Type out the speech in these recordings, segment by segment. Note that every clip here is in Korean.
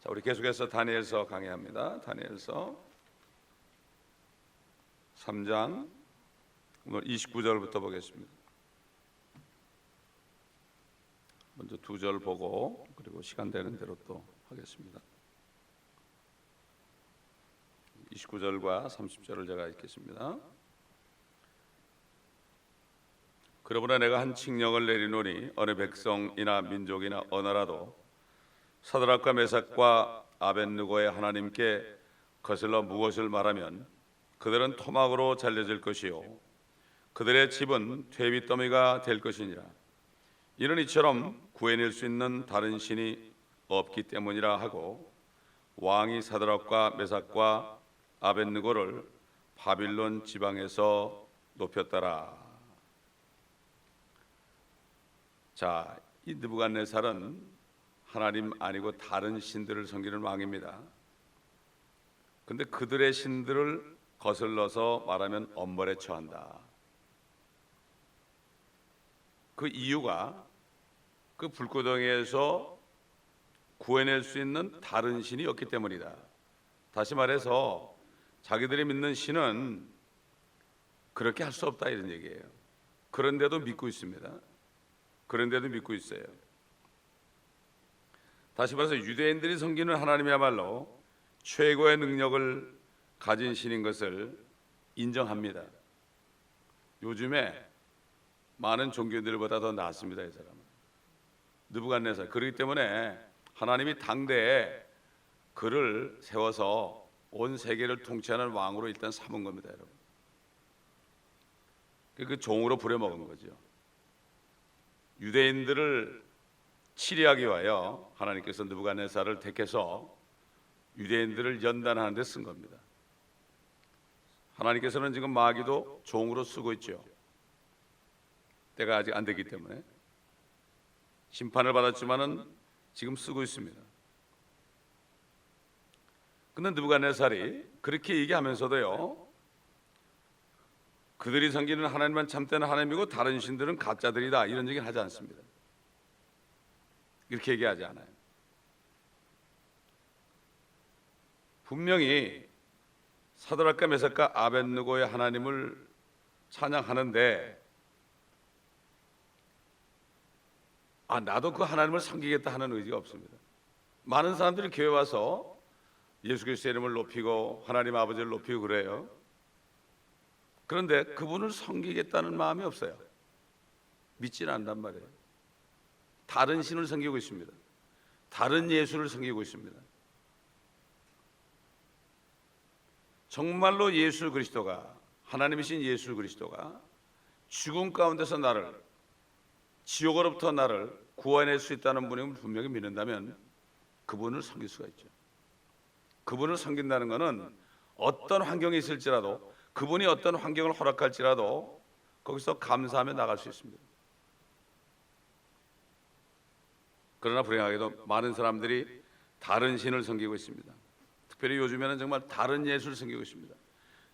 자, 우리 계속해서 다니엘서 강의합니다. 다니엘서 3장 오늘 29절부터 보겠습니다. 먼저 2절 보고 그리고 시간 되는 대로 또 하겠습니다. 29절과 30절을 제가 읽겠습니다. 그러므로 내가 한 칙령을 내리노니 어느 백성이나 민족이나 언어라도 사드락과 메삭과 아벳느고의 하나님께 거슬러 무엇을 말하면 그들은 토막으로 잘려질 것이요 그들의 집은 퇴비더미가 될 것이니라. 이는 이처럼 구해낼 수 있는 다른 신이 없기 때문이라 하고 왕이 사드락과 메삭과 아벳느고를 바빌론 지방에서 높였더라. 자, 이 느부갓네살은 하나님 아니고 다른 신들을 섬기는 왕입니다. 근데 그들의 신들을 거슬러서 말하면 엄벌에 처한다. 그 이유가 그 불구덩이에서 구해낼 수 있는 다른 신이 없기 때문이다. 다시 말해서 자기들이 믿는 신은 그렇게 할 수 없다 이런 얘기예요. 그런데도 믿고 있습니다. 그런데도 믿고 있어요. 다시 말해서 유대인들이 섬기는 하나님이야말로 최고의 능력을 가진 신인 것을 인정합니다. 요즘에 많은 종교들보다 더 낫습니다. 이 사람은 느부갓네살. 그렇기 때문에 하나님이 당대에 그를 세워서 온 세계를 통치하는 왕으로 일단 삼은 겁니다. 여러분, 그 종으로 부려먹은 거죠. 유대인들을 치리하기 위하여 하나님께서 느부갓네살을 택해서 유대인들을 연단하는 데 쓴 겁니다. 하나님께서는 지금 마귀도 종으로 쓰고 있죠. 때가 아직 안 되기 때문에 심판을 받았지만은 지금 쓰고 있습니다. 근데 느부갓네살이 그렇게 얘기하면서도요, 그들이 섬기는 하나님만 참된 하나님이고 다른 신들은 가짜들이다 이런 얘기는 하지 않습니다. 이렇게 얘기하지 않아요. 분명히 사드락과 메삭과 아벳느고의 하나님을 찬양하는데 나도 그 하나님을 섬기겠다 하는 의지가 없습니다. 많은 사람들이 교회 와서 예수 그리스도의 이름을 높이고 하나님 아버지를 높이고 그래요. 그런데 그분을 섬기겠다는 마음이 없어요. 믿지는 않단 말이에요. 다른 신을 섬기고 있습니다. 다른 예수를 섬기고 있습니다. 정말로 예수 그리스도가, 하나님이신 예수 그리스도가 죽음 가운데서 나를, 지옥으로부터 나를 구원할 수 있다는 분을 분명히 믿는다면 그분을 섬길 수가 있죠. 그분을 섬긴다는 것은 어떤 환경이 있을지라도, 그분이 어떤 환경을 허락할지라도 거기서 감사하며 나갈 수 있습니다. 그러나 불행하게도 많은 사람들이 다른 신을 섬기고 있습니다. 특별히 요즘에는 정말 다른 예수를 섬기고 있습니다.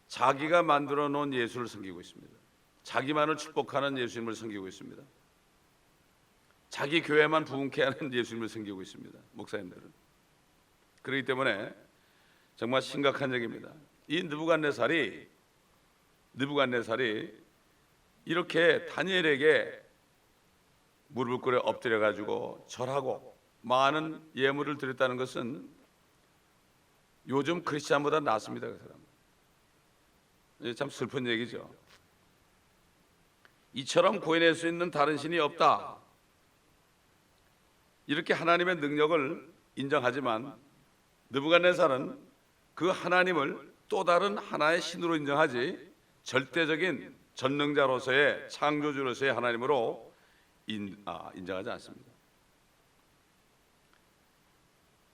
자기가 만들어 놓은 예수를 섬기고 있습니다. 자기만을 축복하는 예수님을 섬기고 있습니다. 자기 교회만 부흥케 하는 예수님을 섬기고 있습니다. 목사님들은. 그렇기 때문에 정말 심각한 얘기입니다. 이 느부갓네살이 이렇게 다니엘에게 무릎을 꿇어 엎드려 가지고 절하고 많은 예물을 드렸다는 것은 요즘 크리스찬보다 낫습니다. 그 사람. 참 슬픈 얘기죠. 이처럼 구해낼 수 있는 다른 신이 없다. 이렇게 하나님의 능력을 인정하지만 느부갓네살은 그 하나님을 또 다른 하나의 신으로 인정하지 절대적인 전능자로서의 창조주로서의 하나님으로 인정하지 않습니다.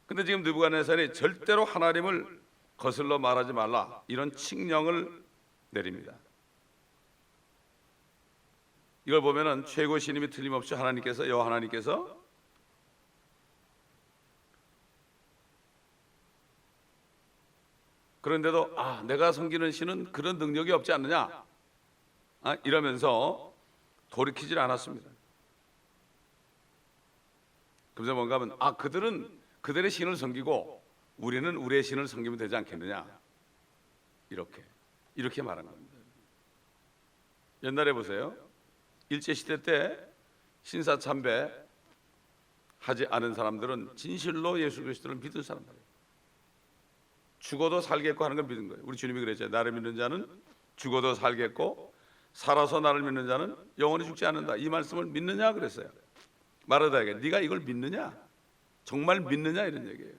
근데 지금 느부갓네살이 절대로 하나님을 거슬러 말하지 말라 이런 칙령을 내립니다. 이걸 보면은 최고 신임이 틀림없이 하나님께서, 여호와 하나님께서 그런데도 내가 섬기는 신은 그런 능력이 없지 않느냐 이러면서 돌이키질 않았습니다. 그래서 뭔가 하면 그들은 그들의 신을 섬기고 우리는 우리의 신을 섬기면 되지 않겠느냐, 이렇게 말한 겁니다. 옛날에 보세요. 일제시대 때 신사참배 하지 않은 사람들은 진실로 예수 그리스도를 믿은 사람들이에요. 죽어도 살겠고 하는 걸 믿은 거예요. 우리 주님이 그랬죠. 나를 믿는 자는 죽어도 살겠고 살아서 나를 믿는 자는 영원히 죽지 않는다. 이 말씀을 믿느냐 그랬어요. 마르다에게 네가 이걸 믿느냐, 정말 믿느냐, 이런 얘기예요.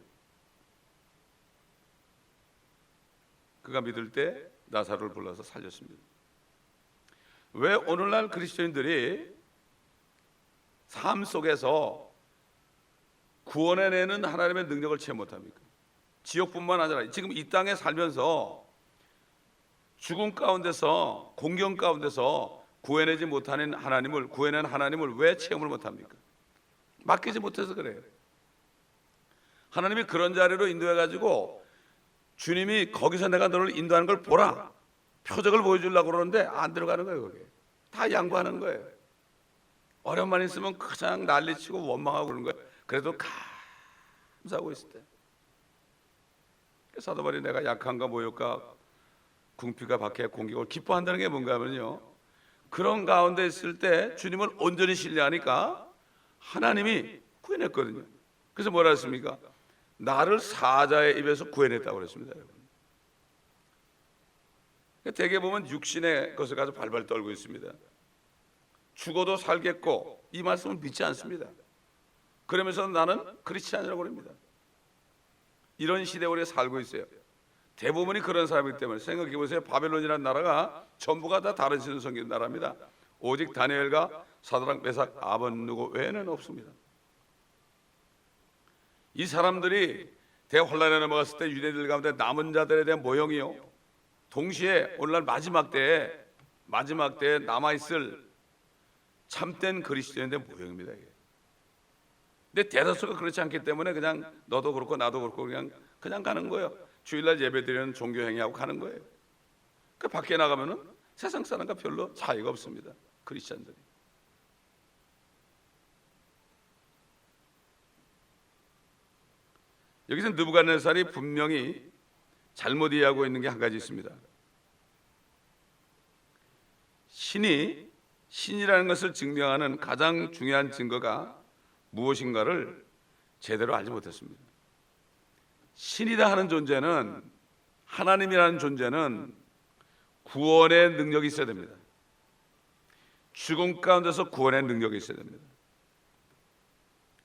그가 믿을 때 나사로를 불러서 살렸습니다. 왜 오늘날 그리스도인들이 삶 속에서 구원해내는 하나님의 능력을 체험 못합니까? 지옥뿐만 아니라 지금 이 땅에 살면서 죽음 가운데서, 공경 가운데서 구해내지 못하는 하나님을, 구해낸 하나님을 왜 체험을 못합니까? 맡기지 못해서 그래요. 하나님이 그런 자리로 인도해가지고 주님이 거기서 내가 너를 인도하는 걸 보라, 표적을 보여주려고 그러는데 안 들어가는 거예요. 거기에 다 양보하는 거예요. 어려움만 있으면 그냥 난리치고 원망하고 그러는 거예요. 그래도 감사하고 있을 때 사도 바울이 내가 약한가 모욕과 궁핍과 박해 공격을 기뻐한다는 게 뭔가 하면요, 그런 가운데 있을 때 주님을 온전히 신뢰하니까 하나님이 구해냈거든요. 그래서 뭐라 했습니까? 나를 사자의 입에서 구해냈다고 그랬습니다. 여러분, 대개 보면 육신의 것을 가지고 발발 떨고 있습니다. 죽어도 살겠고 이 말씀을 믿지 않습니다. 그러면서 나는 크리스찬이라고 합니다. 이런 시대에 우리가 살고 있어요. 대부분이 그런 사람이기 때문에 생각해 보세요. 바벨론이라는 나라가 전부가 다 다른 신을 섬기는 나라입니다. 오직 다니엘과 사드락, 메삭, 아벳느고 외에는 없습니다. 이 사람들이 대혼란에 넘어갔을 때 유대인들 가운데 남은 자들에 대한 모형이요, 동시에 오늘날 마지막 때에 남아있을 참된 그리스도인의 모형입니다. 이게. 근데 대다수가 그렇지 않기 때문에 그냥 너도 그렇고 나도 그렇고 그냥 가는 거예요. 주일날 예배드리는 종교 행위하고 가는 거예요. 그 밖에 나가면은 세상 사람과 별로 차이가 없습니다. 크리스찬들이. 여기서 느부갓네살이 분명히 잘못 이해하고 있는 게 한 가지 있습니다. 신이라는 것을 증명하는 가장 중요한 증거가 무엇인가를 제대로 알지 못했습니다. 신이다 하는 존재는, 하나님이라는 존재는 구원의 능력이 있어야 됩니다. 죽음 가운데서 구원의 능력이 있어야 됩니다.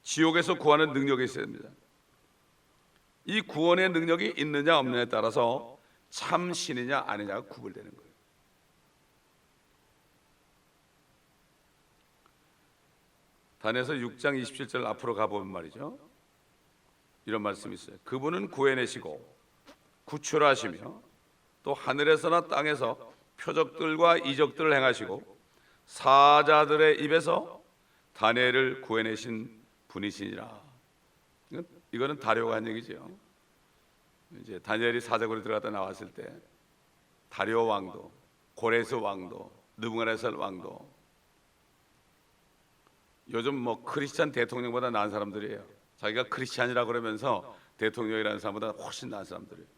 지옥에서 구하는 능력이 있어야 됩니다. 이 구원의 능력이 있느냐 없느냐에 따라서 참 신이냐 아니냐가 구별되는 거예요. 다니엘서 6장 27절 앞으로 가보면 말이죠, 이런 말씀이 있어요. 그분은 구해내시고 구출하시며 또 하늘에서나 땅에서 표적들과 이적들을 행하시고 사자들의 입에서 다니엘을 구해내신 분이시니라. 이거는 다리오가 한 얘기죠. 이제 다니엘이 사자굴에 들어갔다 나왔을 때 다리오 왕도, 고레스 왕도, 느부갓네살 왕도, 요즘 뭐 크리스찬 대통령보다 나은 사람들이에요. 자기가 크리스찬이라고 그러면서 대통령이라는 사람보다 훨씬 나은 사람들이에요.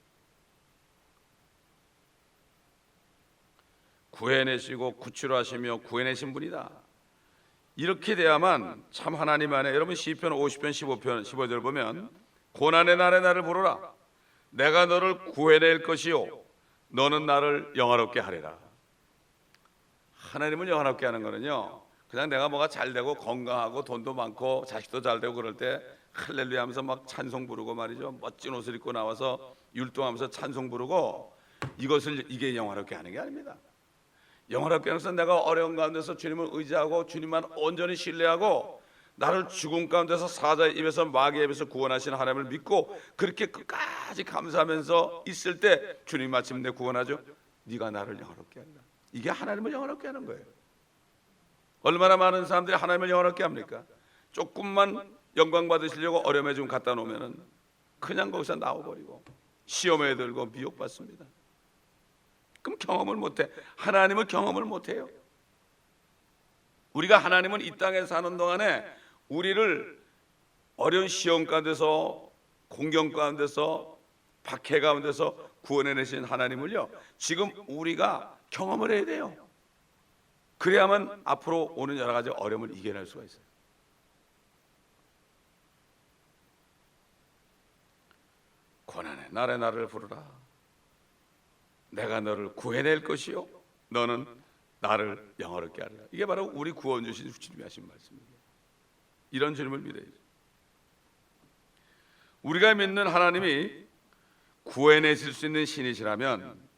구해내시고 구출하시며 구해내신 분이다. 이렇게 돼야만 참 하나님 안에, 여러분 시편 50편 15편 15절 보면 고난의 날에 나를 부르라. 내가 너를 구해낼 것이요 너는 나를 영화롭게 하리라. 하나님을 영화롭게 하는 거는요, 그냥 내가 뭐가 잘 되고 건강하고 돈도 많고 자식도 잘 되고 그럴 때 할렐루야 하면서 막 찬송 부르고 말이죠, 멋진 옷을 입고 나와서 율동하면서 찬송 부르고, 이게 영화롭게 하는 게 아닙니다. 영화롭게 하면서 내가 어려운 가운데서 주님을 의지하고 주님만 온전히 신뢰하고 나를 죽음 가운데서 사자의 입에서 마귀의 입에서 구원하시는 하나님을 믿고 그렇게 끝까지 감사하면서 있을 때 주님 마침내 구원하죠. 네가 나를 영화롭게 한다. 이게 하나님을 영화롭게 하는 거예요. 얼마나 많은 사람들이 하나님을 영화롭게 합니까? 조금만 영광 받으시려고 어려움에 좀 갖다 놓으면은 그냥 거기서 나와버리고 시험에 들고 미혹받습니다. 그럼 경험을 못해. 하나님을 경험을 못해요. 우리가 하나님은 이 땅에 사는 동안에 우리를 어려운 시험 가운데서 공경 가운데서, 박해 가운데서 구원해내신 하나님을요, 지금 우리가 경험을 해야 돼요. 그래야만 앞으로 오는 여러 가지 어려움을 이겨낼 수가 있어요. 고난의 날에 나를 부르라. 내가 너를 구해낼 것이요 너는 나를 영화롭게 하리라. 이게 바로 우리 구원 주신 주님이 하신 말씀이에요. 이런 주님을 믿어야죠. 우리가 믿는 하나님이 구해내실 수 있는 신이시라면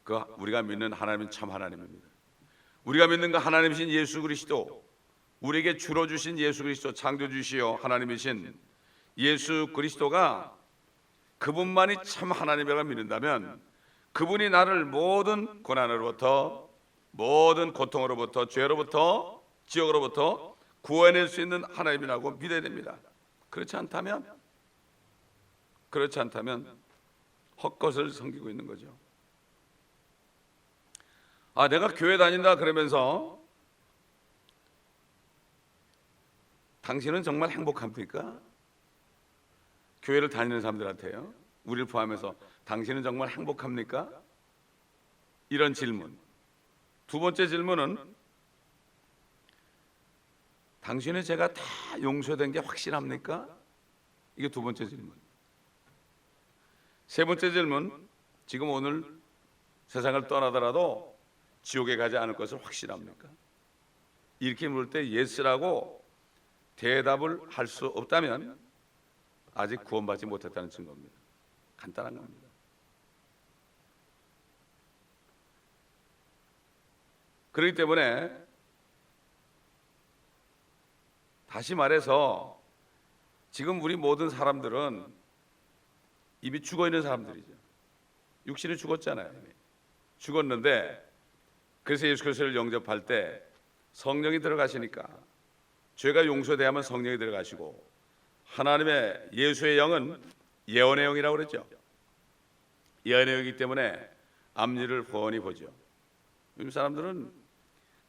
그 우리가 믿는 하나님은 참 하나님입니다. 우리가 믿는 그 하나님이신 예수 그리스도, 우리에게 주로 주신 예수 그리스도, 창조주시여 하나님이신 예수 그리스도가 그분만이 참 하나님이라고 믿는다면 그분이 나를 모든 고난으로부터, 모든 고통으로부터, 죄로부터, 지옥으로부터 구원할 수 있는 하나님이라고 믿어야 됩니다. 그렇지 않다면 헛것을 섬기고 있는 거죠. 내가 교회 다닌다 그러면서 당신은 정말 행복합니까? 교회를 다니는 사람들한테요, 우리를 포함해서 당신은 정말 행복합니까? 이런 질문. 두 번째 질문은 당신의 죄가 다 용서된 게 확실합니까? 이게 두 번째 질문. 세 번째 질문, 지금 오늘 세상을 떠나더라도 지옥에 가지 않을 것을 확실합니까? 이렇게 물을 때 예스라고 대답을 할 수 없다면 아직 구원받지 못했다는 증거입니다. 간단한 겁니다. 그렇기 때문에 다시 말해서 지금 우리 모든 사람들은 이미 죽어 있는 사람들이죠. 육신이 죽었잖아요. 죽었는데 그래서 예수 그리스도를 영접할 때 성령이 들어가시니까 죄가 용서돼야만 성령이 들어가시고, 하나님의 예수의 영은 예언의 영이라고 그랬죠. 예언의 영이기 때문에 앞일을 훤히 보죠. 요즘 사람들은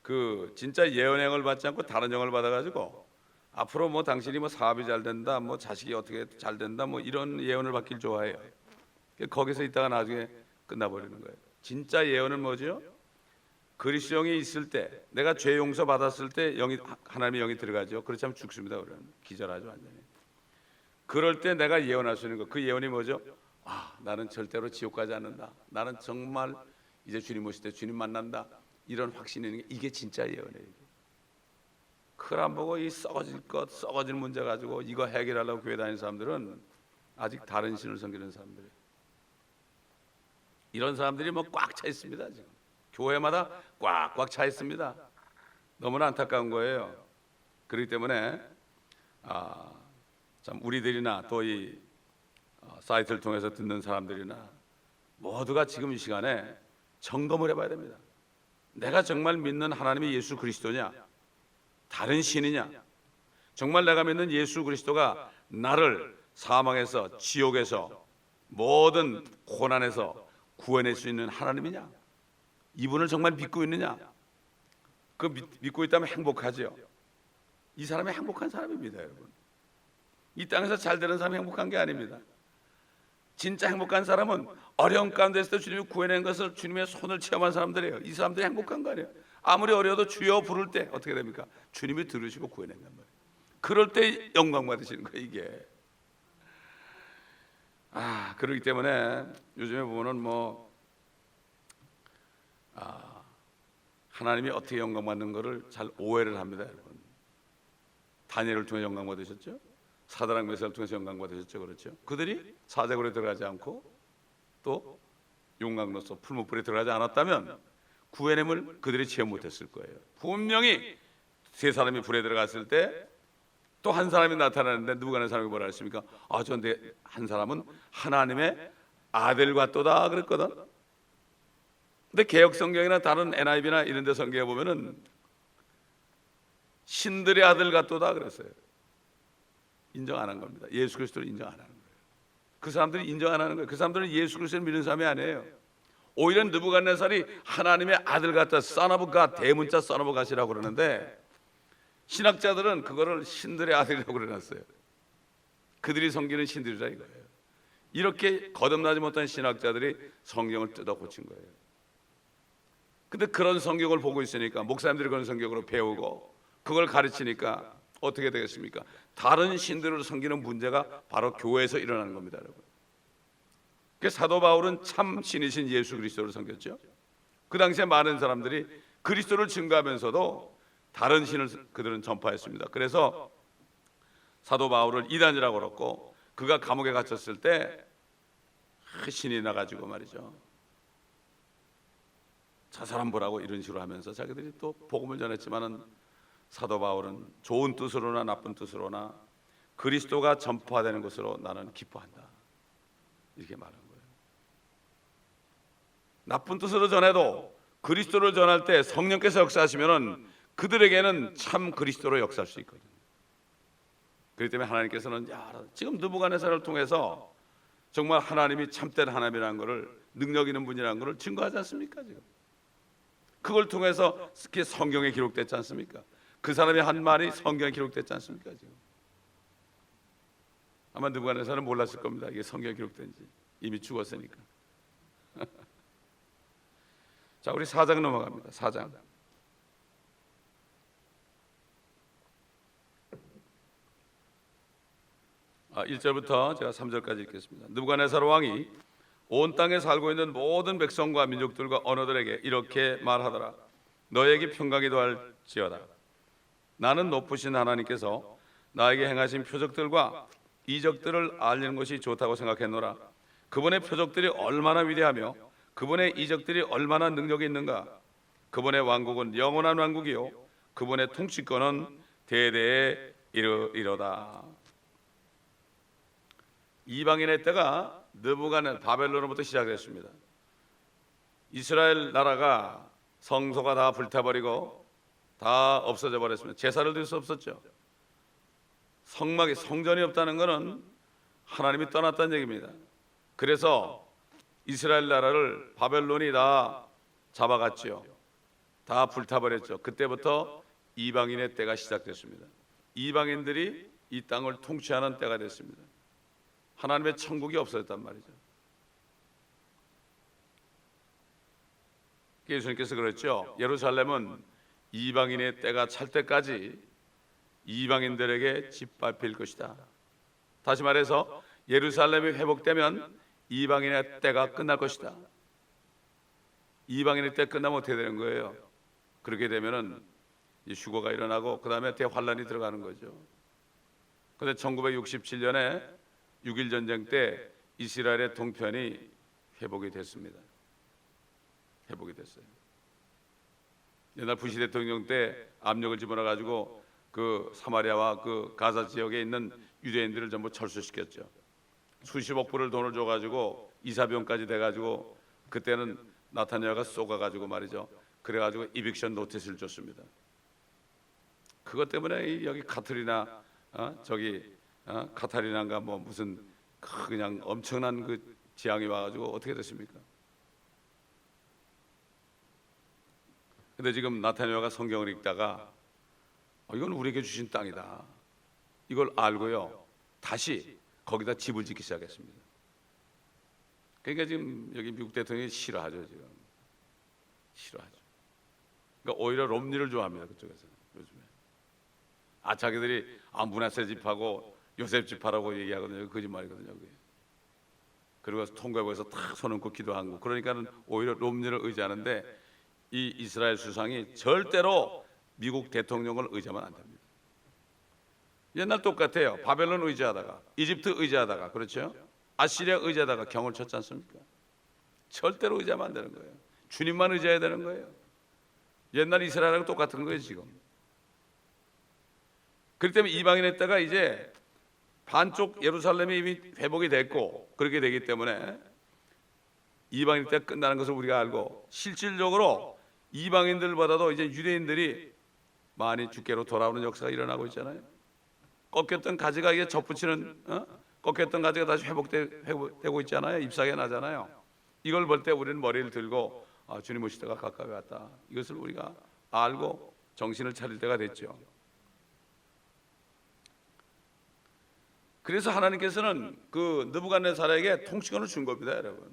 그 진짜 예언의 영을 받지 않고 다른 영을 받아가지고 앞으로 뭐 당신이 뭐 사업이 잘 된다, 뭐 자식이 어떻게 잘 된다, 뭐 이런 예언을 받길 좋아해요. 거기서 있다가 나중에 끝나버리는 거예요. 진짜 예언은 뭐죠? 그리스도 영이 있을 때, 내가 죄 용서 받았을 때 영이, 하나님의 영이 들어가죠. 그렇지 않으면 죽습니다. 그러면 기절하죠, 완전히. 그럴 때 내가 예언할 수 있는 거, 그 예언이 뭐죠? 나는 절대로 지옥 가지 않는다. 나는 정말 이제 주님 오실 때 주님 만난다. 이런 확신이 있는 게, 이게 진짜 예언이에요. 그걸 안 보고 이 썩어질 문제 가지고 이거 해결하려고 교회 다니는 사람들은 아직 다른 신을 섬기는 사람들이에요. 이런 사람들이 뭐 꽉 차 있습니다. 지금 교회마다 꽉꽉 차 있습니다. 너무나 안타까운 거예요. 그렇기 때문에 참 우리들이나 또 이 사이트를 통해서 듣는 사람들이나 모두가 지금 이 시간에 점검을 해봐야 됩니다. 내가 정말 믿는 하나님이 예수 그리스도냐, 다른 신이냐? 정말 내가 믿는 예수 그리스도가 나를 사망에서, 지옥에서, 모든 고난에서 구원할 수 있는 하나님이냐? 이분을 정말 믿고 있느냐? 그 믿고 있다면 행복하죠. 이 사람이 행복한 사람입니다, 여러분. 이 땅에서 잘 되는 사람이 행복한 게 아닙니다. 진짜 행복한 사람은 어려운 가운데서 주님이 구해낸 것을 주님의 손을 체험한 사람들이에요. 이 사람들이 행복한 거 아니에요. 아무리 어려워도 주여 부를 때 어떻게 됩니까? 주님이 들으시고 구해낸단 말이에요. 그럴 때 영광 받으시는 거예요, 이게. 그렇기 때문에 요즘에 보면은 하나님이 어떻게 영광 받는 거를 잘 오해를 합니다, 여러분. 다니엘을 통해 영광 받으셨죠? 사드락 메삭을 통해서 영광 받으셨죠, 그렇죠? 그들이 사자굴에 들어가지 않고 또 용광로서 풀무불에 들어가지 않았다면 구원임을 그들이 체험 못했을 거예요. 분명히 세 사람이 불에 들어갔을 때 또 한 사람이 나타나는데 누가 한 사람이 뭐라 했습니까? 한 사람은 하나님의 아들 같도다 그랬거든. 근데 개역 성경이나 다른 NIV나 이런 데 성경에 보면은 신들의 아들 같도다 그랬어요. 인정 안 한 겁니다. 예수 그리스도를 인정 안 하는 거예요. 그 사람들이 인정 안 하는 거예요. 그 사람들은 예수 그리스도를 믿는 사람이 아니에요. 오히려 느부갓네살이 하나님의 아들 같다, Son of God, 대문자 Son of God이라고 그러는데 신학자들은 그거를 신들의 아들이라고 그래놨어요. 그들이 섬기는 신들이라 이거예요. 이렇게 거듭나지 못한 신학자들이 성경을 뜯어 고친 거예요. 근데 그런 성경을 보고 있으니까, 목사님들이 그런 성경으로 배우고 그걸 가르치니까 어떻게 되겠습니까? 다른 신들을 섬기는 문제가 바로 교회에서 일어나는 겁니다, 여러분. 그 사도 바울은 참 신이신 예수 그리스도를 섬겼죠. 그 당시에 많은 사람들이 그리스도를 증거하면서도 다른 신을 그들은 전파했습니다. 그래서 사도 바울을 이단이라고 그랬고, 그가 감옥에 갇혔을 때 신이 나가지고 말이죠, 저 사람 보라고 이런 식으로 하면서 자기들이 또 복음을 전했지만은, 사도 바울은 좋은 뜻으로나 나쁜 뜻으로나 그리스도가 전파되는 것으로 나는 기뻐한다, 이렇게 말한 거예요. 나쁜 뜻으로 전해도 그리스도를 전할 때 성령께서 역사하시면은 그들에게는 참 그리스도로 역사할 수 있거든요. 그렇기 때문에 하나님께서는 지금 느부갓네살을 통해서 정말 하나님이 참된 하나님이라는 것을, 능력 있는 분이라는 것을 증거하지 않습니까? 지금 그걸 통해서 성경에 기록됐지 않습니까? 그 사람이 한 말이 성경에 기록됐지 않습니까? 지금 아마 느부갓네살은 몰랐을 겁니다. 이게 성경에 기록된지. 이미 죽었으니까. 자, 우리 4장 넘어갑니다. 4장. 아, 1절부터 제가 3절까지 읽겠습니다. 느부갓네살 왕이 온 땅에 살고 있는 모든 백성과 민족들과 언어들에게 이렇게 말하더라. 너에게 평강이 더할지어다. 나는 높으신 하나님께서 나에게 행하신 표적들과 이적들을 알리는 것이 좋다고 생각했노라. 그분의 표적들이 얼마나 위대하며 그분의 이적들이 얼마나 능력이 있는가. 그분의 왕국은 영원한 왕국이요 그분의 통치권은 대대에 이르리로다. 이방인의 때가 느부갓네살 바벨론으로부터 시작됐습니다. 이스라엘 나라가 성소가 다 불타버리고 다 없어져 버렸습니다. 제사를 드릴 수 없었죠. 성전이 없다는 것은 하나님이 떠났다는 얘기입니다. 그래서 이스라엘 나라를 바벨론이 다 잡아갔죠. 다 불타버렸죠. 그때부터 이방인의 때가 시작됐습니다. 이방인들이 이 땅을 통치하는 때가 됐습니다. 하나님의 천국이 없어졌단 말이죠. 예수님께서 그랬죠. 예루살렘은 이방인의 때가 찰 때까지 이방인들에게 짓밟힐 것이다. 다시 말해서 예루살렘이 회복되면 이방인의 때가 끝날 것이다. 이방인의 때 끝나면 어떻게 되는 거예요? 그렇게 되면은 휴거가 일어나고 그 다음에 대환란이 들어가는 거죠. 그런데 1967년에 6.1 전쟁 때 이스라엘의 동편이 회복이 됐습니다. 회복이 됐어요. 옛날 부시 대통령 때 압력을 집어넣어가지고 그 사마리아와 그 가자 지역에 있는 유대인들을 전부 철수시켰죠. 수십억 불을 돈을 줘가지고 이사병까지 돼가지고 그때는 나타냐가 쏘가가지고 말이죠. 그래가지고 이빅션 노티스를 줬습니다. 그것 때문에 여기 카트리나 카타리나인가 뭐 무슨 그냥 엄청난 그 재앙이 와가지고 어떻게 됐습니까? 근데 지금 나타냐가 성경을 읽다가 이건 우리에게 주신 땅이다, 이걸 알고요 다시 거기다 집을 짓기 시작했습니다. 그러니까 지금 여기 미국 대통령이 싫어하죠. 지금 싫어하죠. 그러니까 오히려 롬니를 좋아합니다. 그쪽에서 요즘에 자기들이 문하세 집하고 요셉 집하라고 얘기하거든요. 거짓말이거든요. 그게. 그리고 통과부에서 탁 손 얹고 기도하고, 그러니까는 오히려 롬니를 의지하는데 이 이스라엘 수상이 절대로 미국 대통령을 의지하면 안 됩니다. 옛날 똑같아요. 바벨론 의지하다가 이집트 의지하다가, 그렇죠? 아시리아 의지하다가 경을 쳤지 않습니까? 절대로 의지하면 안 되는 거예요. 주님만 의지해야 되는 거예요. 옛날 이스라엘하고 똑같은 거예요 지금. 그렇기 때문에 이방인의 때가 이제 반쪽 예루살렘이 이미 회복이 됐고, 그렇게 되기 때문에 이방인의 때가 끝나는 것을 우리가 알고, 실질적으로 이방인들보다도 이제 유대인들이 많이 주께로 돌아오는 역사가 일어나고 있잖아요. 꺾였던 가지가 이게 접붙이는 꺾였던 가지가 다시 회복되고 있잖아요. 잎사귀가 나잖아요. 이걸 볼 때 우리는 머리를 들고 주님 오실 때가 가까이 왔다, 이것을 우리가 알고 정신을 차릴 때가 됐죠. 그래서 하나님께서는 그 느부갓네살에게 통치권을 준 겁니다, 여러분.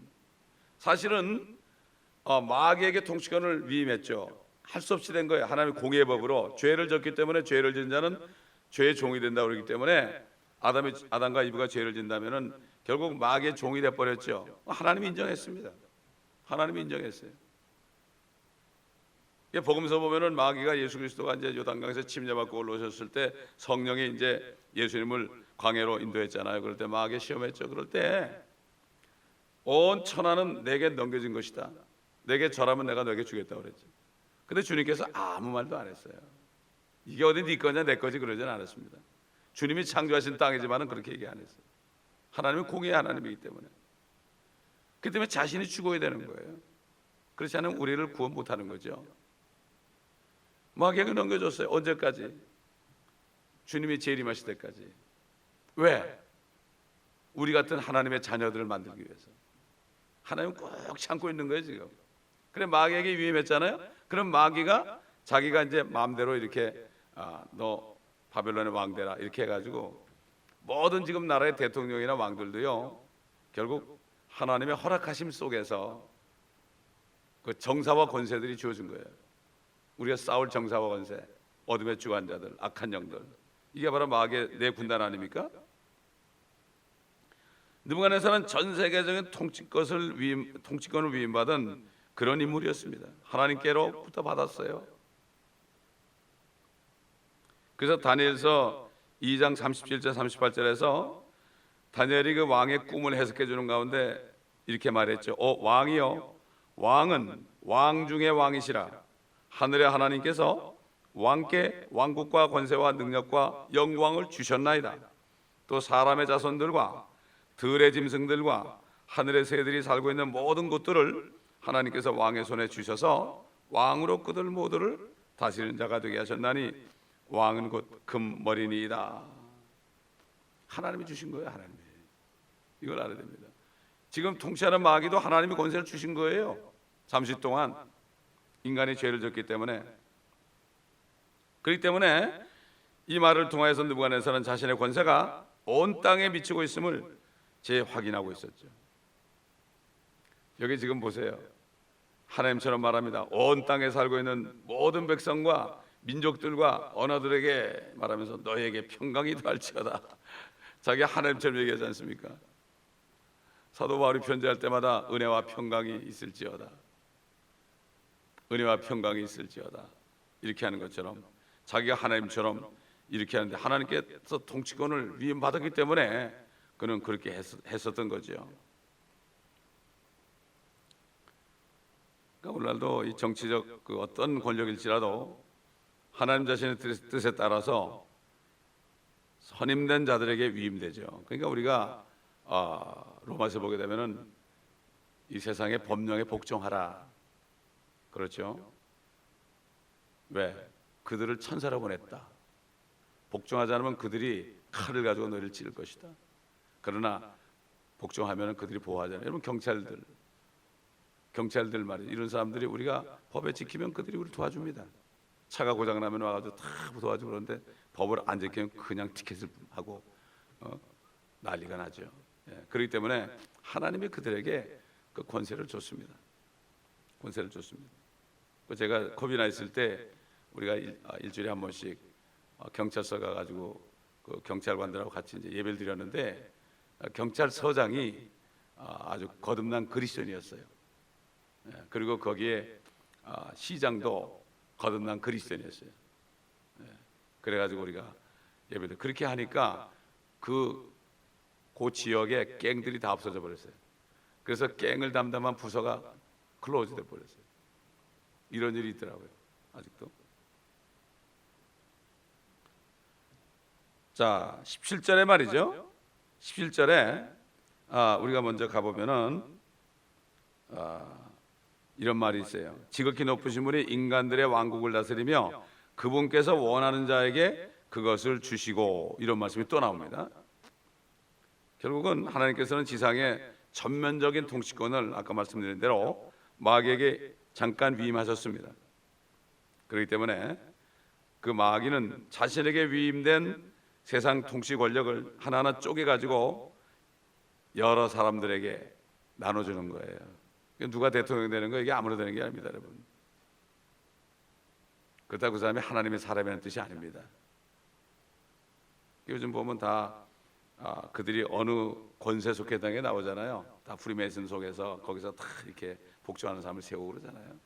사실은 마귀에게 통치권을 위임했죠. 할 수 없이 된 거예요. 하나님의 공의의 법으로 죄를 졌기 때문에 죄를 진 자는 죄의 종이 된다고 그러기 때문에 아담과 이브가 죄를 진다면은 결국 마귀의 종이 돼 버렸죠. 하나님이 인정했습니다. 하나님이 인정했어요. 복음서 보면은 마귀가 예수 그리스도가 이제 요단강에서 침례받고 올라오셨을 때 성령이 이제 예수님을 광야로 인도했잖아요. 그럴 때 마귀 시험했죠. 그럴 때 온 천하는 내게 넘겨진 것이다. 내게 절하면 내가 너에게 주겠다고 그랬죠. 근데 주님께서 아무 말도 안 했어요. 이게 어디 네 거냐 내 거지 그러진 않았습니다. 주님이 창조하신 땅이지만은 그렇게 얘기 안 했어요. 하나님은 공의의 하나님이기 때문에. 그 때문에 자신이 죽어야 되는 거예요. 그렇지 않으면 우리를 구원 못하는 거죠. 마귀에게 넘겨줬어요. 언제까지? 주님이 재림하실 때까지. 왜? 우리 같은 하나님의 자녀들을 만들기 위해서. 하나님은 꼭 참고 있는 거예요 지금. 그래 마귀에게 위임했잖아요. 그럼 마귀가 자기가 이제 마음대로 이렇게 너 바벨론의 왕 되라 이렇게 해가지고 모든 지금 나라의 대통령이나 왕들도요 결국 하나님의 허락하심 속에서 그 정사와 권세들이 주어진 거예요. 우리가 싸울 정사와 권세, 어둠의 주관자들, 악한 영들, 이게 바로 마귀의 내 군단 아닙니까? 느부갓네살은 전 세계적인 통치권을 위임받은 그런 인물이었습니다. 하나님께로부터 받았어요. 그래서 다니엘서 2장 37절 38절에서 다니엘이 그 왕의 꿈을 해석해 주는 가운데 이렇게 말했죠. 왕이여, 왕은 왕 중의 왕이시라. 하늘의 하나님께서 왕께 왕국과 권세와 능력과 영광을 주셨나이다. 또 사람의 자손들과 들의 짐승들과 하늘의 새들이 살고 있는 모든 곳들을 하나님께서 왕의 손에 주셔서 왕으로 그들 모두를 다스리는 자가 되게 하셨나니 왕은 곧 금머리니이다. 하나님이 주신 거예요. 하나님이. 이걸 알아야 됩니다. 지금 통치하는 마귀도 하나님이 권세를 주신 거예요. 잠시 동안 인간이 죄를 졌기 때문에. 그렇기 때문에 이 말을 통하여서 느부갓네살은 자신의 권세가 온 땅에 미치고 있음을 재확인하고 있었죠. 여기 지금 보세요. 하나님처럼 말합니다. 온 땅에 살고 있는 모든 백성과 민족들과 언어들에게 말하면서 너에게 평강이 더할지어다. 자기 하나님처럼 얘기하지 않습니까? 사도 바울이 편지할 때마다 은혜와 평강이 있을지어다. 은혜와 평강이 있을지어다. 이렇게 하는 것처럼 자기가 하나님처럼 이렇게 하는데 하나님께서 통치권을 위임받았기 때문에 그는 그렇게 했었던 거죠. 그러니까 오늘날도 이 정치적 그 어떤 권력일지라도 하나님 자신의 뜻에 따라서 선임된 자들에게 위임되죠. 그러니까 우리가 로마서 보게 되면은 이 세상의 법령에 복종하라. 그렇죠? 왜? 그들을 천사로 보냈다. 복종하지 않으면 그들이 칼을 가지고 너희를 찌를 것이다. 그러나 복종하면 그들이 보호하잖아요. 여러분 경찰들 말이에요. 이런 사람들이 우리가 법에 지키면 그들이 우리를 도와줍니다. 차가 고장 나면 와가지고 다 도와주고 그러는데 법을 안 지키면 그냥 티켓을 하고 난리가 나죠. 그렇기 때문에 하나님이 그들에게 그 권세를 줬습니다. 권세를 줬습니다. 제가 겁이 나 있을 때 우리가 일주일에 한 번씩 경찰서 가가지고 그 경찰관들하고 같이 이제 예배를 드렸는데 경찰서장이 아주 거듭난 그리스도인이었어요. 그리고 거기에 시장도 거듭난 그리스도인이었어요. 그래가지고 우리가 예배를 그렇게 하니까 그 지역에 갱들이 다 없어져 버렸어요. 그래서 갱을 담당한 부서가 클로즈 돼 버렸어요. 이런 일이 있더라고요. 아직도. 자, 17절에 말이죠. 17절에 우리가 먼저 가보면은 이런 말이 있어요. 지극히 높으신 분이 인간들의 왕국을 다스리며 그분께서 원하는 자에게 그것을 주시고, 이런 말씀이 또 나옵니다. 결국은 하나님께서는 지상의 전면적인 통치권을 아까 말씀드린 대로 마귀에게 잠깐 위임하셨습니다. 그렇기 때문에 그 마귀는 자신에게 위임된 세상 통치 권력을 하나하나 쪼개 가지고 여러 사람들에게 나눠주는 거예요. 누가 대통령 되는 거 이게 아무나 되는 게 아닙니다, 여러분. 그렇다고 그 사람이 하나님의 사람이라는 뜻이 아닙니다. 요즘 보면 다 그들이 어느 권세 속해 나오잖아요. 다 프리메이슨 속에서 거기서 다 이렇게 복종하는 사람을 세우고 그러잖아요.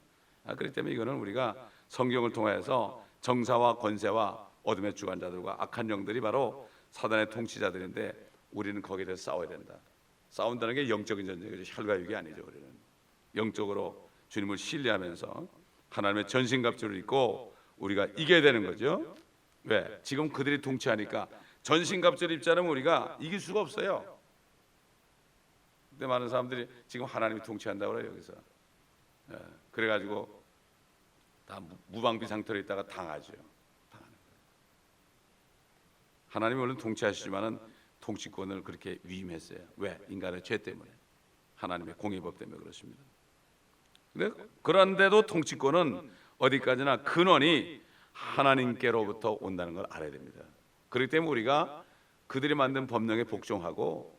그렇기 때문에 이거는 우리가 성경을 통해서 정사와 권세와 어둠의 주관자들과 악한 영들이 바로 사단의 통치자들인데 우리는 거기에 대해서 싸워야 된다. 싸운다는 게 영적인 전쟁이죠. 혈과육이 아니죠. 우리는 영적으로 주님을 신뢰하면서 하나님의 전신갑주를 입고 우리가 이겨야 되는 거죠. 왜? 지금 그들이 통치하니까 전신갑주를 입지 않으면 우리가 이길 수가 없어요. 근데 많은 사람들이 지금 하나님이 통치한다고 그래요. 여기서 그래가지고 다 무방비 상태로 있다가 당하죠. 당하는 거예요. 하나님이 물론 통치하시지만은 통치권을 그렇게 위임했어요. 왜? 인간의 죄 때문에, 하나님의 공의법 때문에 그렇습니다. 근데 그런데도 통치권은 어디까지나 근원이 하나님께로부터 온다는 걸 알아야 됩니다. 그렇기 때문에 우리가 그들이 만든 법령에 복종하고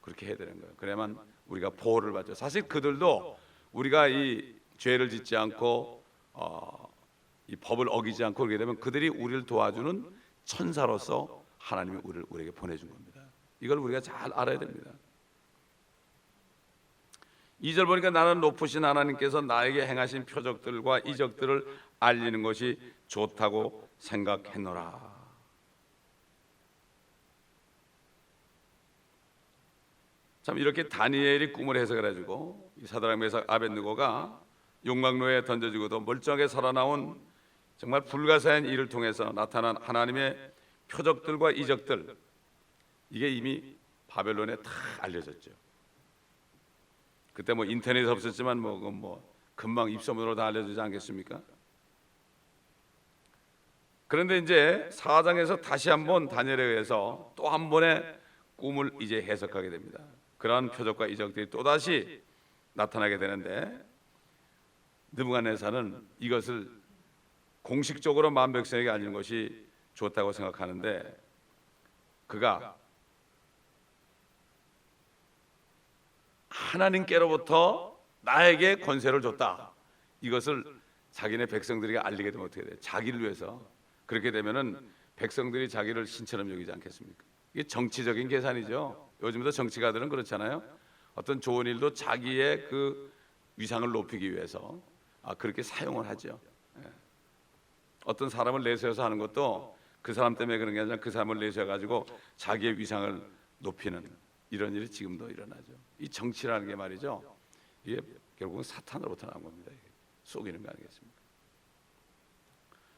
그렇게 해야 되는 거예요. 그래야만 우리가 보호를 받죠. 사실 그들도 우리가 이 죄를 짓지 않고 이 법을 어기지 않고 그렇게 되면 그들이 우리를 도와주는 천사로서 하나님이 우리에게 보내준 겁니다. 이걸 우리가 잘 알아야 됩니다. 2절 보니까 나는 높으신 하나님께서 나에게 행하신 표적들과 이적들을 알리는 것이 좋다고 생각했노라. 참 이렇게 다니엘이 꿈을 해석해가지고 사드락 메삭 아벳느고가 용광로에 던져지고도 멀쩡하게 살아나온 정말 불가사의한 일을 통해서 나타난 하나님의 표적들과 이적들, 이게 이미 바벨론에 다 알려졌죠. 그때 뭐 인터넷 없었지만 뭐 금방 입소문으로 다 알려지지 않겠습니까? 그런데 이제 4장에서 다시 한번 다니엘에 의해서 또 한 번의 꿈을 이제 해석하게 됩니다. 그러한 표적과 이적들이 또 다시 나타나게 되는데 느부갓네살은 이것을 공식적으로 만 백성에게 알리는 것이 좋다고 생각하는데 그가 하나님께로부터 나에게 권세를 줬다. 이것을 자기네 백성들에게 알리게 되면 어떻게 돼요? 자기를 위해서. 그렇게 되면은 백성들이 자기를 신처럼 여기지 않겠습니까? 이게 정치적인 계산이죠. 요즘도 정치가들은 그렇잖아요. 어떤 좋은 일도 자기의 그 위상을 높이기 위해서 그렇게 사용을 하죠. 어떤 사람을 내세워서 하는 것도 그 사람 때문에 그런 게 아니라 그 사람을 내세워 가지고 자기의 위상을 높이는 이런 일이 지금도 일어나죠. 이 정치라는 게 말이죠. 이게 결국은 사탄으로부터 나온 겁니다. 이게 속이는 거 아니겠습니까?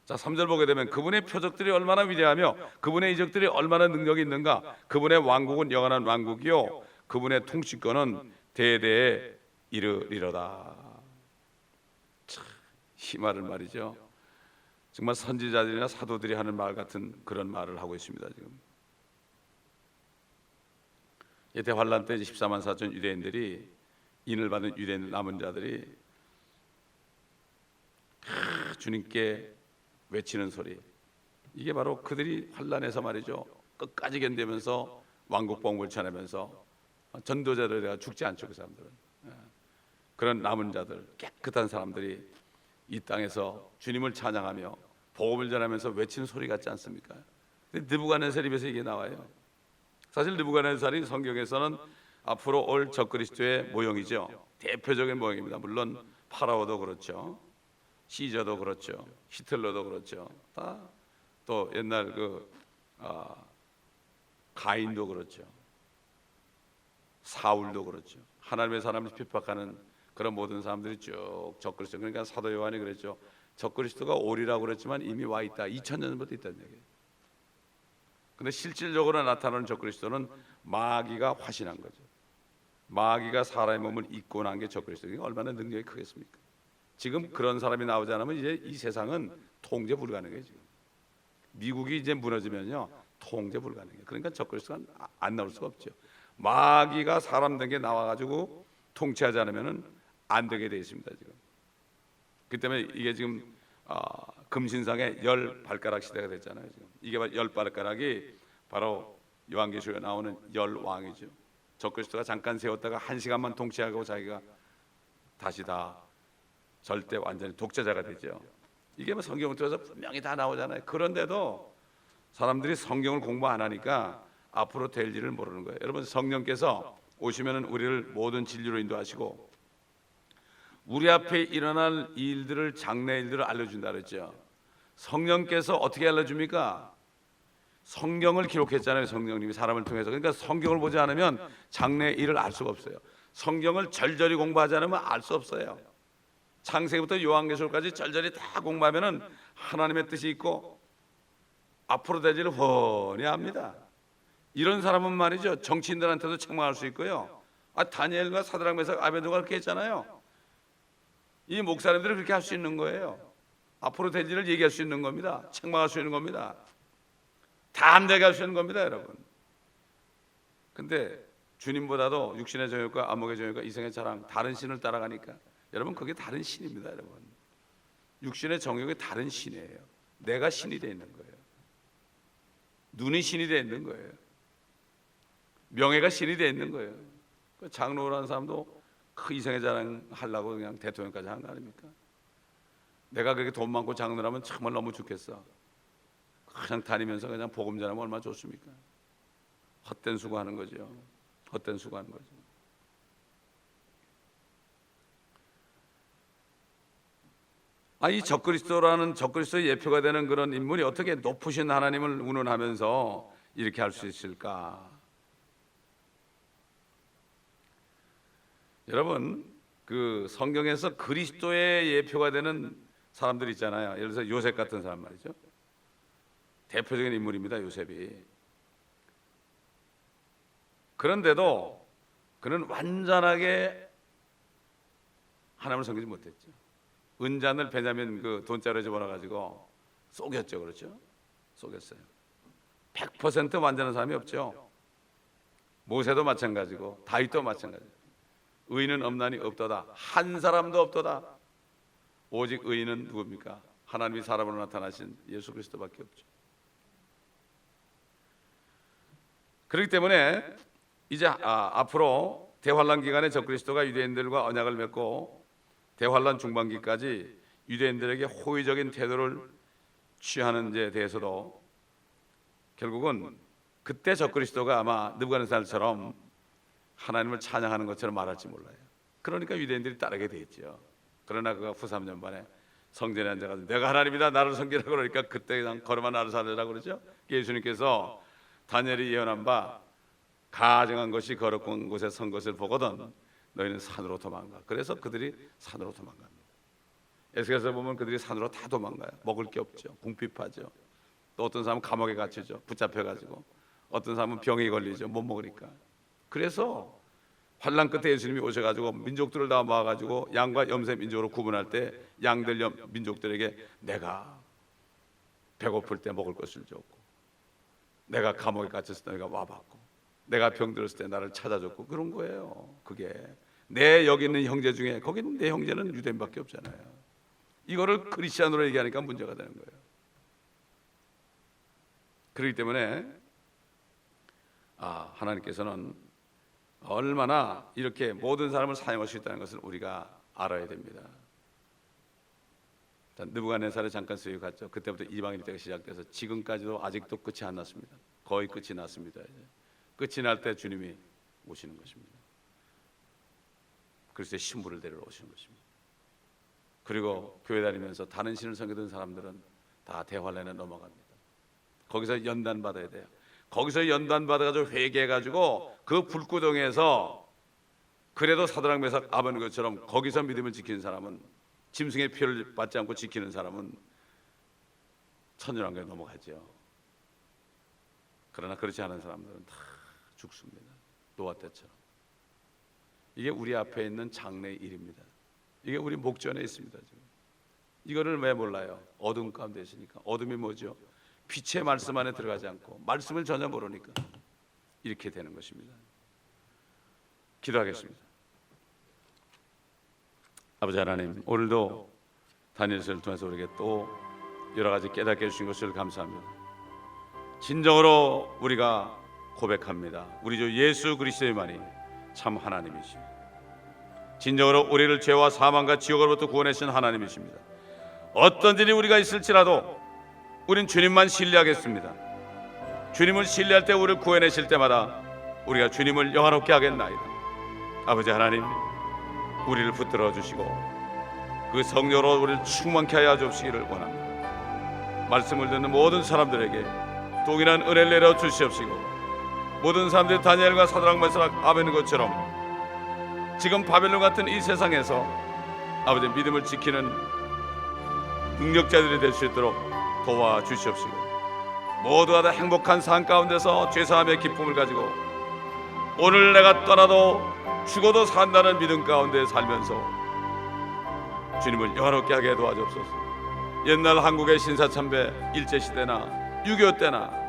자, 3절 보게 되면 그분의 표적들이 얼마나 위대하며 그분의 이적들이 얼마나 능력이 있는가. 그분의 왕국은 영원한 왕국이요 그분의 통치권은 대대에 이르리로다. 참, 이 말은 말이죠. 정말 선지자들이나 사도들이 하는 말 같은 그런 말을 하고 있습니다. 지금 이때 환란 때 14만 4천 유대인들이 인을 받은 유대인 남은 자들이 주님께 외치는 소리, 이게 바로 그들이 환란에서 말이죠 끝까지 견디면서 왕국 복음을 전하면서 전도자들이 죽지 않죠. 그 사람들은 그런 남은 자들, 깨끗한 사람들이 이 땅에서 주님을 찬양하며 복음을 전하면서 외치는 소리 같지 않습니까? 근데 느부갓네살 입에서 이게 나와요. 사실 느부갓네살이 성경에서는 앞으로 올 적그리스도의 모형이죠. 대표적인 모형입니다. 물론 파라오도 그렇죠, 시저도 그렇죠, 히틀러도 그렇죠. 다 또 옛날 가인도 그렇죠, 사울도 그렇죠. 하나님의 사람을 핍박하는 그런 모든 사람들이 쭉 적그리스도. 그러니까 사도 요한이 그랬죠. 적그리스도가 오리라고 그랬지만 이미 와 있다. 2000년 전부터 있다는 얘기예요. 근데 실질적으로 나타나는 적그리스도는 마귀가 화신한 거죠. 마귀가 사람의 몸을 입고 난 게 적그리스도가 얼마나 능력이 크겠습니까? 지금 그런 사람이 나오지 않으면 이제 이 세상은 통제 불가능해요. 지금 미국이 이제 무너지면요 통제 불가능해요. 그러니까 적그리스도가 안 나올 수가 없죠. 마귀가 사람 된 게 나와가지고 통치하지 않으면은 안 되게 돼 있습니다. 지금 그 때문에 이게 지금 금신상의 10발가락 시대가 됐잖아요. 지금 이게 10발가락이 바로 요한계시록에 나오는 열왕이죠. 적그리스도가 잠깐 세웠다가 1시간만 통치하고 자기가 다시 다 절대 완전히 독재자가 되죠. 이게 뭐 성경을 통해서 분명히 다 나오잖아요. 그런데도 사람들이 성경을 공부 안 하니까 앞으로 될 일을 모르는 거예요. 여러분, 성령께서 오시면은 우리를 모든 진리로 인도하시고 우리 앞에 일어날 일들을, 장래 일들을 알려준다 그랬죠. 성령께서 어떻게 알려줍니까? 성경을 기록했잖아요. 성령님이 사람을 통해서. 그러니까 성경을 보지 않으면 장래 일을 알 수가 없어요. 성경을 절절히 공부하지 않으면 알 수 없어요. 창세기부터 요한계시록까지 절절히 다 공부하면은 하나님의 뜻이 있고 앞으로 될 일을 훤히 압니다. 이런 사람은 말이죠, 정치인들한테도 책망할 수 있고요. 다니엘과 사드락 메삭 아베드고가 그렇게 했잖아요. 이 목사님들은 그렇게 할 수 있는 거예요. 앞으로 될 일을 얘기할 수 있는 겁니다. 책망할 수 있는 겁니다. 담대하게 할 수 있는 겁니다, 여러분. 근데 주님보다도 육신의 정욕과 안목의 정욕과 이생의 자랑, 다른 신을 따라가니까 여러분, 그게 다른 신입니다. 여러분, 육신의 정욕이 다른 신이에요. 내가 신이 되어 있는 거예요. 눈이 신이 되어 있는 거예요. 명예가 신이 되어 있는 거예요. 장로라는 사람도 그 이생의 자랑 하려고 그냥 대통령까지 한 거 아닙니까? 내가 그렇게 돈 많고 장로라면 정말 너무 좋겠어. 그냥 다니면서 그냥 복음 전하면 얼마나 좋습니까? 헛된 수고하는 거죠. 헛된 수고하는 거죠. 이 적그리스도라는, 적그리스도의 예표가 되는 그런 인물이 어떻게 높으신 하나님을 운운하면서 이렇게 할 수 있을까? 여러분, 그 성경에서 그리스도의 예표가 되는 사람들 있잖아요. 예를 들어서 요셉 같은 사람 말이죠. 대표적인 인물입니다, 요셉이. 그런데도 그는 완전하게 하나님을 섬기지 못했죠. 은잔을 베냐민 그 돈자루에 집어넣어가지고 속였죠. 그렇죠? 속였어요. 100% 완전한 사람이 없죠. 모세도 마찬가지고 다윗도 마찬가지고. 의인은 없나니 없도다. 한 사람도 없도다. 오직 의인은 누굽니까? 하나님이 사람으로 나타나신 예수 그리스도밖에 없죠. 그렇기 때문에 이제 앞으로 대환란 기간에 적그리스도가 유대인들과 언약을 맺고 대환란 중반기까지 유대인들에게 호의적인 태도를 취하는 데 대해서도 결국은 그때 적그리스도가 아마 느부갓네살처럼 하나님을 찬양하는 것처럼 말할지 몰라요. 그러니까 유대인들이 따르게 되겠죠. 그러나 그가 후 3년 만에 성전에 앉아가지고 내가 하나님이다, 나를 섬기라고 그러니까 그때 그냥 걸어만 나를 살리라고 그러죠. 예수님께서 다니엘이 예언한 바 가증한 것이 거룩한 곳에 선 것을 보거든 너희는 산으로 도망가. 그래서 그들이 산으로 도망갑니다. 에스겔서 보면 그들이 산으로 다 도망가요. 먹을 게 없죠. 궁핍하죠. 또 어떤 사람은 감옥에 갇히죠. 붙잡혀가지고. 어떤 사람은 병에 걸리죠. 못 먹으니까. 그래서 환란 끝에 예수님이 오셔가지고 민족들을 다 모아가지고 양과 염소 민족으로 구분할 때 양들 민족들에게 내가 배고플 때 먹을 것을 줬고, 내가 감옥에 갇혔을 때 너희가 와봤고, 내가 병들었을 때 나를 찾아줬고, 그런 거예요. 그게 내 여기 있는 형제 중에 거기는 내 형제는 유대인밖에 없잖아요. 이거를 크리스찬으로 얘기하니까 문제가 되는 거예요. 그렇기 때문에 하나님께서는 얼마나 이렇게 모든 사람을 사용할 수 있다는 것을 우리가 알아야 됩니다. 느부갓네살에 잠깐 수요 갔죠. 그때부터 이방인 때가 시작돼서 지금까지도 아직도 끝이 안 났습니다. 거의 끝이 났습니다. 이제. 끝이 날 때 주님이 오시는 것입니다. 그리스도의 신부를 데리러 오시는 것입니다. 그리고 교회 다니면서 다른 신을 섬기던 사람들은 다 대환란에 넘어갑니다. 거기서 연단 받아야 돼요. 거기서 연단 받아가지고 회개해가지고 그 불구덩이에서 그래도 사드락 메삭 아베드고처럼 거기서 믿음을 지키는 사람은, 짐승의 피를 받지 않고 지키는 사람은 천년왕국에 넘어가죠. 그러나 그렇지 않은 사람들은 다 죽습니다. 노아 때처럼. 이게 우리 앞에 있는 장래의 일입니다. 이게 우리 목전에 있습니다. 지금. 이거를 왜 몰라요? 어둠 가운데 있으니까. 어둠이 뭐죠? 빛의 말씀 안에 들어가지 않고 말씀을 전혀 모르니까 이렇게 되는 것입니다. 기도하겠습니다. 아버지 하나님, 오늘도 다니엘서를 통해서 우리에게 또 여러 가지 깨닫게 해주신 것을 감사합니다. 진정으로 우리가 고백합니다. 우리 주 예수 그리스도만이 참 하나님이십니다. 진정으로 우리를 죄와 사망과 지옥으로부터 구원하신 하나님이십니다. 어떤 일이 우리가 있을지라도 우린 주님만 신뢰하겠습니다. 주님을 신뢰할 때 우리를 구원하실 때마다 우리가 주님을 영화롭게 하겠나이다. 아버지 하나님, 우리를 붙들어 주시고 그 성령으로 우리를 충만케 하여 주시기를 원합니다. 말씀을 듣는 모든 사람들에게 동일한 은혜를 내려 주시옵시고, 모든 사람들이 다니엘과 사드락 메삭 아베느고처럼 지금 바벨론 같은 이 세상에서 아버지 믿음을 지키는 능력자들이 될 수 있도록 도와주시옵시고, 모두가 다 행복한 삶 가운데서 죄사함의 기쁨을 가지고 오늘 내가 떠나도 죽어도 산다는 믿음 가운데 살면서 주님을 영화롭게 하게 도와주옵소서. 옛날 한국의 신사참배 일제시대나 6.25 때나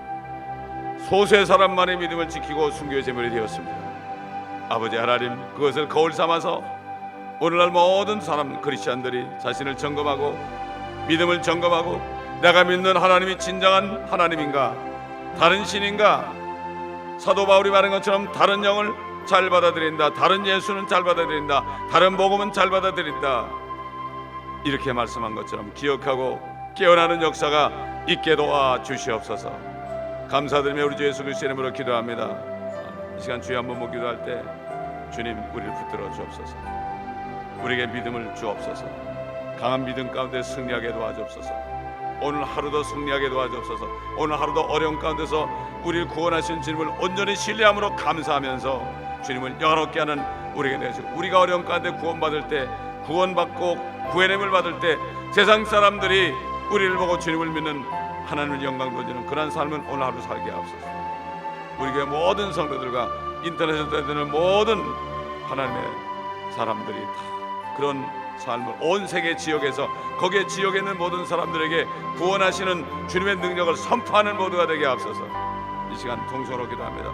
소수의 사람만의 믿음을 지키고 순교의 제물이 되었습니다. 아버지 하나님, 그것을 거울 삼아서 오늘날 모든 사람 크리스찬들이 자신을 점검하고 믿음을 점검하고 내가 믿는 하나님이 진정한 하나님인가, 다른 신인가, 사도 바울이 말한 것처럼 다른 영을 잘 받아들인다, 다른 예수는 잘 받아들인다, 다른 복음은 잘 받아들인다, 이렇게 말씀한 것처럼 기억하고 깨어나는 역사가 있게 도와주시옵소서. 감사드리며 우리 주 예수 그리스도의 이름으로 기도합니다. 이 시간 주여 한번 못 기도할 때 주님 우리를 붙들어 주옵소서. 우리에게 믿음을 주옵소서. 강한 믿음 가운데 승리하게 도와주옵소서. 오늘 하루도 승리하게 도와주옵소서. 오늘 하루도 어려운 가운데서 우리를 구원하신 주님을 온전히 신뢰함으로 감사하면서 주님을 영화롭게 하는 우리에게 되시고, 우리가 어려운 가운데 구원받을 때, 구원받고 구원함을 받을 때 세상 사람들이 우리를 보고 주님을 믿는 하나님을 영광 돌리는 그런 삶은 오늘 하루 살게 하옵소서. 우리 교회 모든 성도들과 인터넷에서 되는 모든 하나님의 사람들이 다 그런 삶을 온 세계 지역에서, 거기에 지역에 있는 모든 사람들에게 구원하시는 주님의 능력을 선포하는 모두가 되게 하옵소서. 이 시간 통성으로 기도합니다.